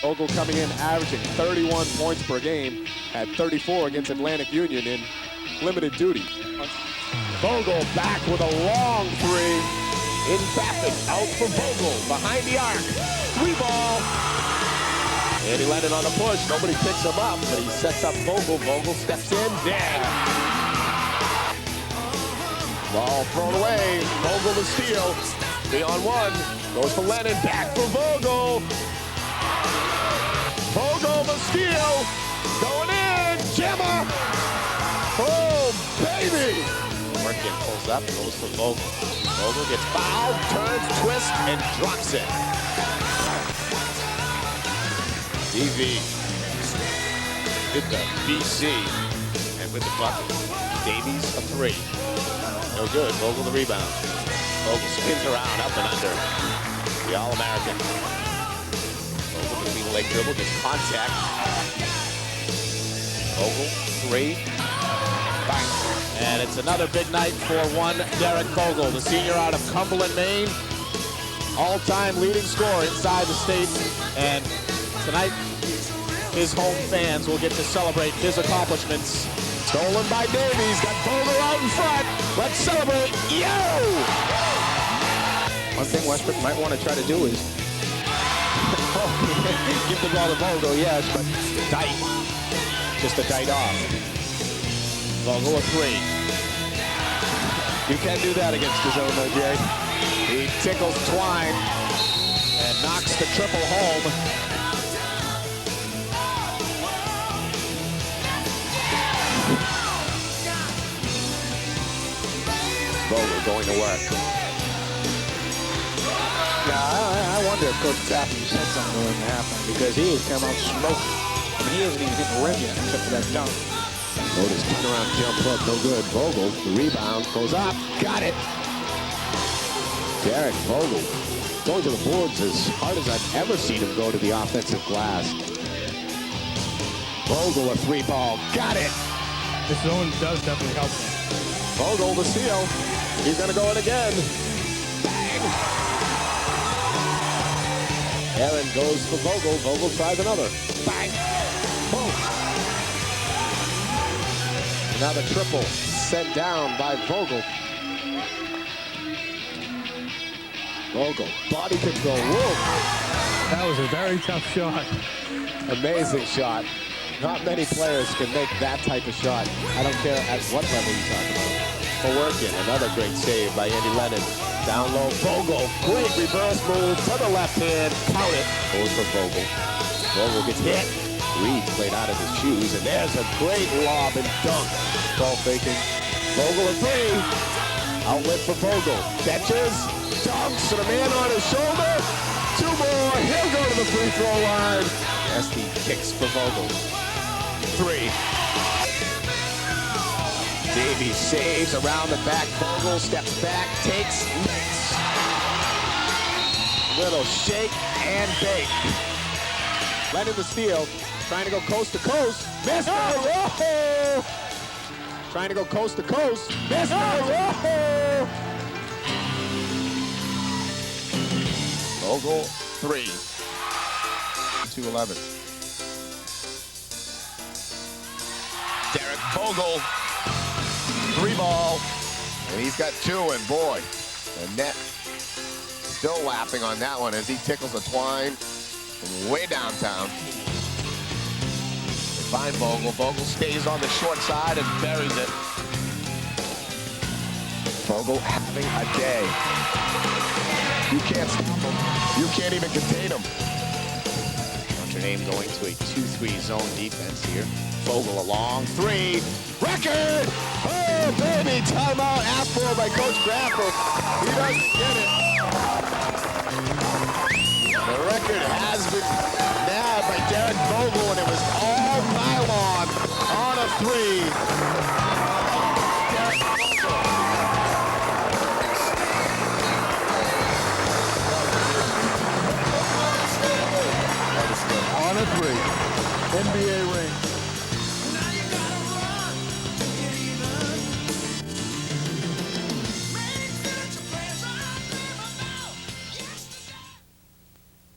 Vogel coming in averaging 31 points per game at 34 against Atlantic Union in limited duty. Vogel back with a long three. In traffic, out for Vogel, behind the arc. 3-ball. Andy Lennon on the push. Nobody picks him up, but he sets up Vogel. Vogel steps in. There. Ball thrown away. Vogel the steal. 3-on-1. Goes for Lennon. Back for Vogel. Vogel the steal. Going in. Jammer. Oh, baby. Merkin pulls up, goes for Vogel. Vogel gets fouled, turns, twists, and drops it. DV hit the BC, and with the bucket, Davies a three. No good. Vogel the rebound. Vogel spins around, up and under. The All-American. Vogel between the leg dribble, gets contact. Vogel, three. Bang. And it's another big night for one Derek Vogel, the senior out of Cumberland, Maine. All-time leading scorer inside the state. And tonight, his home fans will get to celebrate his accomplishments. Stolen by Davies. Got Vogel out in front. Let's celebrate. Yo! One thing Westbrook might want to try to do is give the ball to Vogel, yes, but tight. Just a tight off. Vogel a three. You can't do that against his own, though, Jay. He tickles Twine And knocks the triple home. Vogel going to work. Now, I wonder if Coach Tappan said something to him in halftime, because he has come out smoking. I mean, he hasn't even hit the rim yet, except for that dunk. Notice turnaround jump hook, no good. Vogel, the rebound, goes up, got it. Derek Vogel going to the boards as hard as I've ever seen him go to the offensive glass. Vogel a three ball, got it. This zone does definitely help him. Vogel the steal. He's gonna go in again. Bang! Aaron goes for Vogel. Vogel tries another. Bang! Boom! Another triple sent down by Vogel. Vogel, body control. Whoa! That was a very tough shot. Amazing shot. Not many players can make that type of shot. I don't care at what level you talk about. For working, another great save by Andy Lennon. Down low, Vogel. Great reverse move to the left hand. Count it. Goes for Vogel. Vogel gets hit. Reed's played out of his shoes, and there's a great lob and dunk. Ball faking. Vogel a three. Outlet for Vogel. Catches. Dunks, and a man on his shoulder. Two more. He'll go to the free throw line. Esty kicks for Vogel. Three. Davies saves around the back. Vogel steps back, takes, makes. Little shake and bake. Lennon the steal. Trying to go coast to coast. Missed. Oh! Trying to go coast to coast. Missed. Oh! Vogel, three. 2-11. Derek Vogel, three ball, and he's got two, and boy, the net still laughing on that one as he tickles a Twine from way downtown. They find Vogel. Vogel stays on the short side and buries it. Vogel having a day. You can't stop him. You can't even contain him. Notre Dame going to a 2-3 zone defense here. Vogel a long three. Record! Oh, baby! Timeout asked for by Coach Crawford. He doesn't get it. The record has been nabbed by Derek Vogel, and it was all nylon on a three.